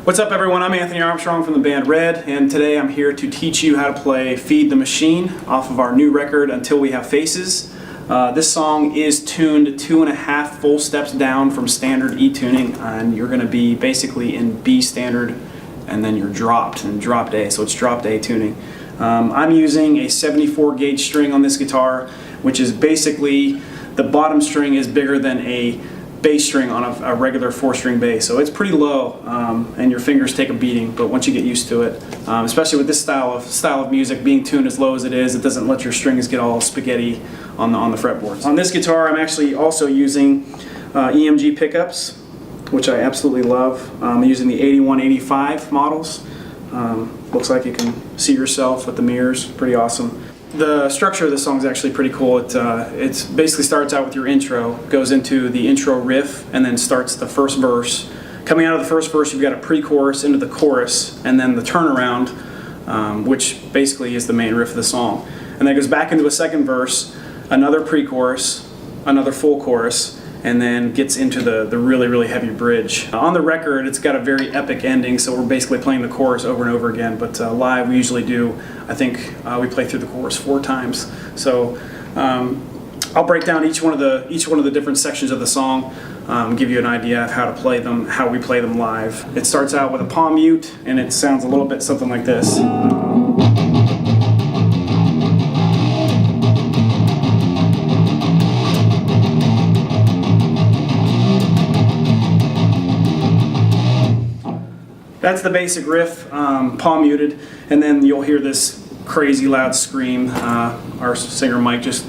What's up everyone, I'm Anthony Armstrong from the band Red, and today I'm here to teach you how to play Feed the Machine off of our new record, Until We Have Faces. This song is tuned 2.5 full steps down from standard E tuning, and you're going to be basically in B standard, and then you're dropped in dropped A, so it's dropped A tuning. I'm using a 74 gauge string on this guitar, which is basically, the bottom string is bigger than a bass string on a regular 4-string bass, so it's pretty low, and your fingers take a beating. But once you get used to it, especially with this style of music, being tuned as low as it is, it doesn't let your strings get all spaghetti on the fretboards. On this guitar, I'm actually also using EMG pickups, which I absolutely love. I'm using the 8185 models. Looks like you can see yourself with the mirrors. Pretty awesome. The structure of the song is actually pretty cool. It basically starts out with your intro, goes into the intro riff, and then starts the first verse. Coming out of the first verse, you've got a pre-chorus into the chorus, and then the turnaround, which basically is the main riff of the song. And then it goes back into a second verse, another pre-chorus, another full chorus, and then gets into the really, really heavy bridge. On the record, it's got a very epic ending, so we're basically playing the chorus over and over again, but live we usually do, I think we play through the chorus 4 times. So I'll break down each one of the different sections of the song, give you an idea of how to play them, how we play them live. It starts out with a palm mute, and it sounds a little bit something like this. That's the basic riff, palm muted, and then you'll hear this crazy loud scream. Our singer Mike just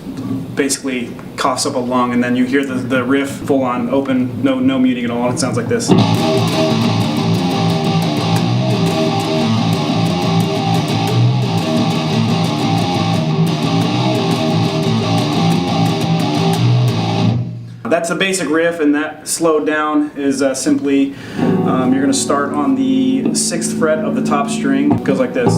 basically coughs up a lung, and then you hear the riff full on open, no muting at all, and it sounds like this. That's a basic riff, and that slowed down is simply, you're going to start on the 6th fret of the top string. It goes like this.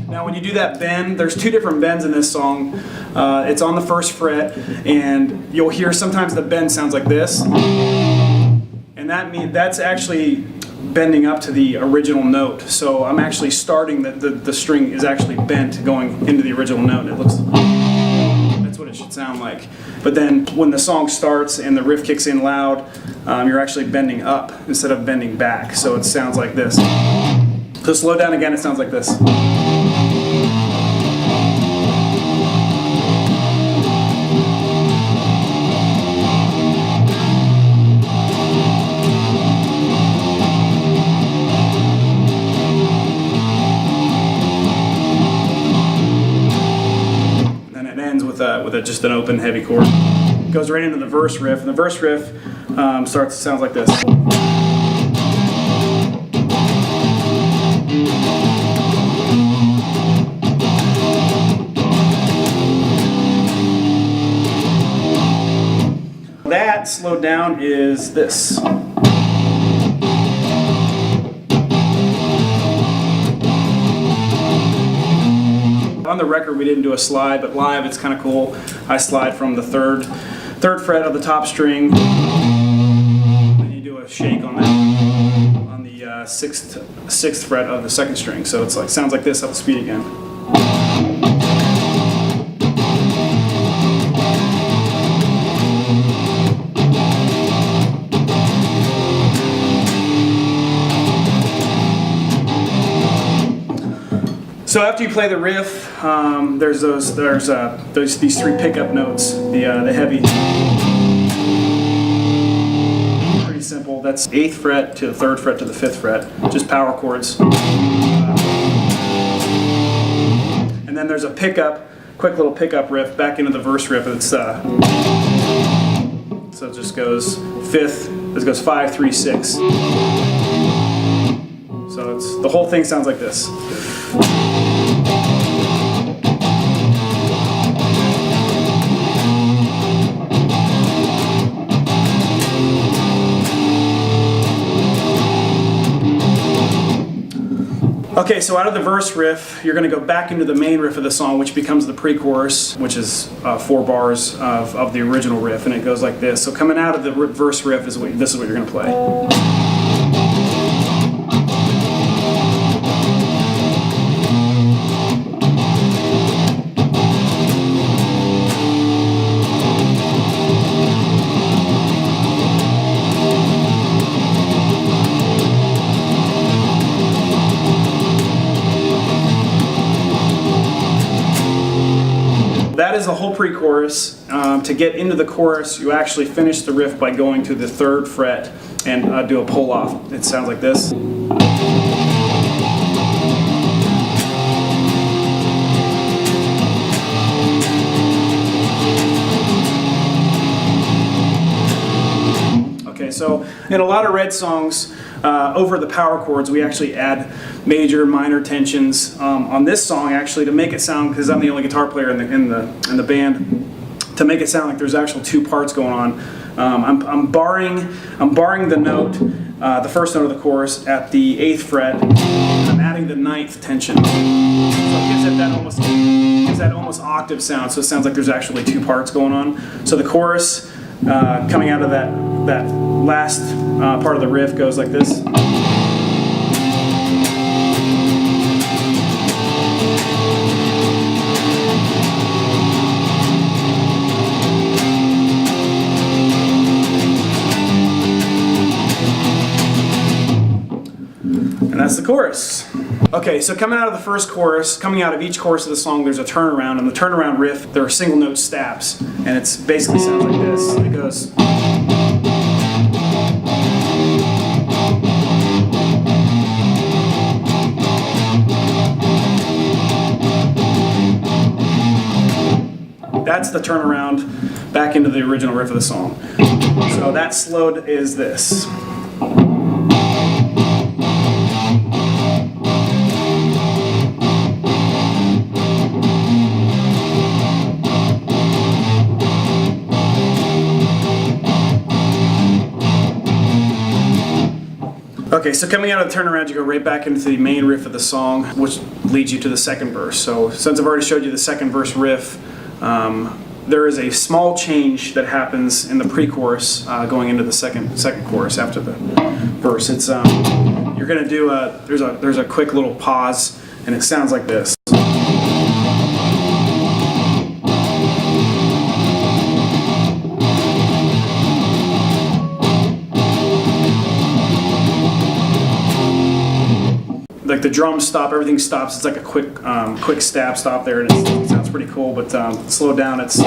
Now when you do that bend, there's 2 different bends in this song. It's on the 1st fret, and you'll hear sometimes the bend sounds like this. And that's actually bending up to the original note. So I'm actually starting, the string is actually bent going into the original note. That's what it should sound like. But then when the song starts and the riff kicks in loud, you're actually bending up instead of bending back. So it sounds like this. So slow down again, it sounds like this. With just an open heavy chord. Goes right into the verse riff, and the verse riff sounds like this. That slowed down is this. On the record we didn't do a slide, but live it's kind of cool. I slide from the third fret of the top string, and you do a shake on that on the 6th fret of the 2nd string. So it's like, sounds like this up the speed again. So after you play the riff, there's these 3 pickup notes, the heavy. Pretty simple. That's 8th fret to the 3rd fret to the 5th fret, just power chords. And then there's a pickup, quick little pickup riff back into the verse riff. It's so it just goes 5th. It goes 5, 3, 6. So the whole thing sounds like this. Okay, so out of the verse riff, you're going to go back into the main riff of the song, which becomes the pre-chorus, which is 4 bars of the original riff, and it goes like this. So coming out of the verse riff this is what you're going to play. That is the whole pre-chorus. To get into the chorus, you actually finish the riff by going to the 3rd fret and do a pull-off. It sounds like this. Okay, so in a lot of Red songs, over the power chords, we actually add major and minor tensions. On this song, actually, to make it sound, because I'm the only guitar player in the band, to make it sound like there's actual 2 parts going on. I'm barring the note, the first note of the chorus at the 8th fret. I'm adding the 9th tension, so it gives it that almost octave sound. So it sounds like there's actually 2 parts going on. So the chorus coming out of that last part of the riff goes like this. And that's the chorus. Okay, so coming out of the first chorus, coming out of each chorus of the song, there's a turnaround, and the turnaround riff, there are single note stabs, and it's basically sounds like this. It goes. That's the turnaround back into the original riff of the song. So that slowed is this. Okay, so coming out of the turnaround, you go right back into the main riff of the song, which leads you to the 2nd verse. So since I've already showed you the 2nd verse riff, there is a small change that happens in the pre-chorus going into the second chorus after the verse. It's you're going to do there's a quick little pause, and it sounds like this. Like the drums stop, everything stops. It's like a quick stab stop there, and it sounds pretty cool. But slowed down, it's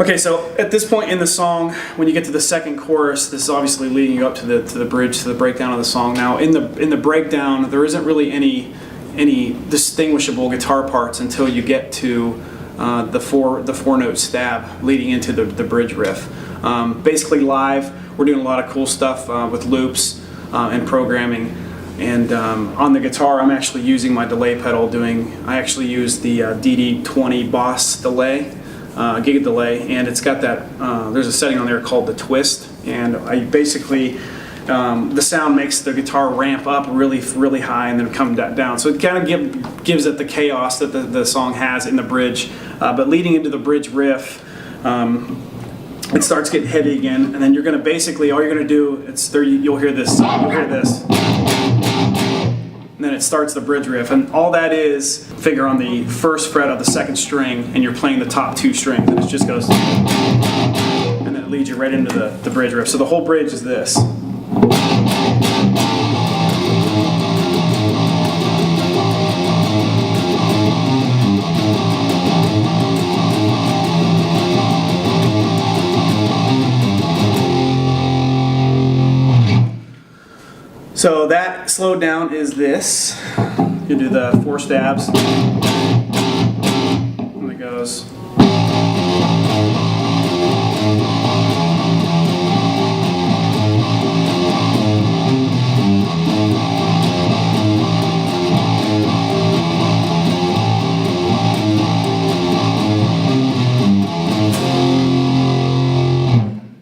okay. So at this point in the song, when you get to the 2nd chorus, this is obviously leading you up to the bridge, to the breakdown of the song. Now in the breakdown, there isn't really any distinguishable guitar parts until you get to the 4-note stab leading into the bridge riff. Basically live, we're doing a lot of cool stuff with loops and programming. And on the guitar, I'm actually using my delay pedal. I actually use the DD20 Boss delay, gig delay, and it's got that. There's a setting on there called the twist, and I basically the sound makes the guitar ramp up really high and then come down. So it kind of gives it the chaos that the song has in the bridge. But leading into the bridge riff, it starts getting heavy again, and then you're going to basically, all you're going to do, you'll hear this, and then it starts the bridge riff, and all that is, figure on the 1st fret of the 2nd string, and you're playing the top 2 strings, and it just goes, and then it leads you right into the bridge riff. So the whole bridge is this. So that slowed down is this. You do the 4 stabs, and it goes.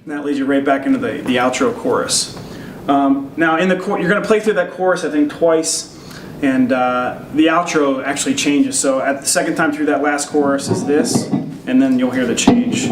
And that leads you right back into the outro chorus. Now in the you're going to play through that chorus I think twice, and the outro actually changes. So at the second time through that last chorus is this, and then you'll hear the change.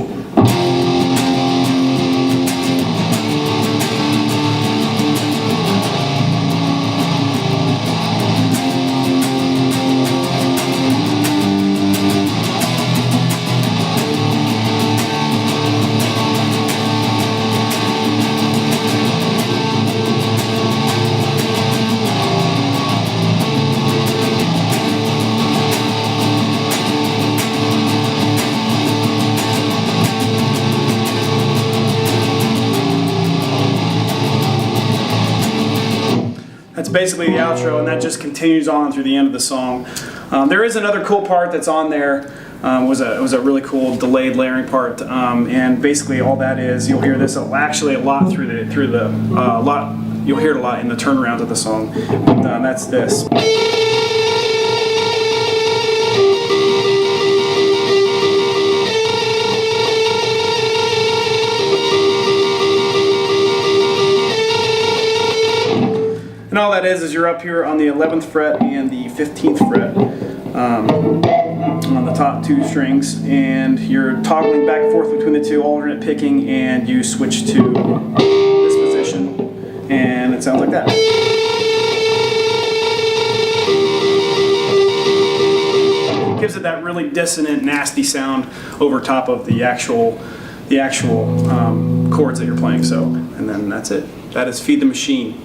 That's basically the outro, and that just continues on through the end of the song. There is another cool part that's on there. It was a really cool delayed layering part, and basically all that is, you'll hear this actually a lot through the lot. You'll hear it a lot in the turnarounds of the song. But that's this. And all that is you're up here on the 11th fret and the 15th fret on the top two strings, and you're toggling back and forth between the two, alternate picking, and you switch to this position, and it sounds like that. It gives it that really dissonant, nasty sound over top of the actual chords that you're playing. So, and then that's it. That is Feed the Machine.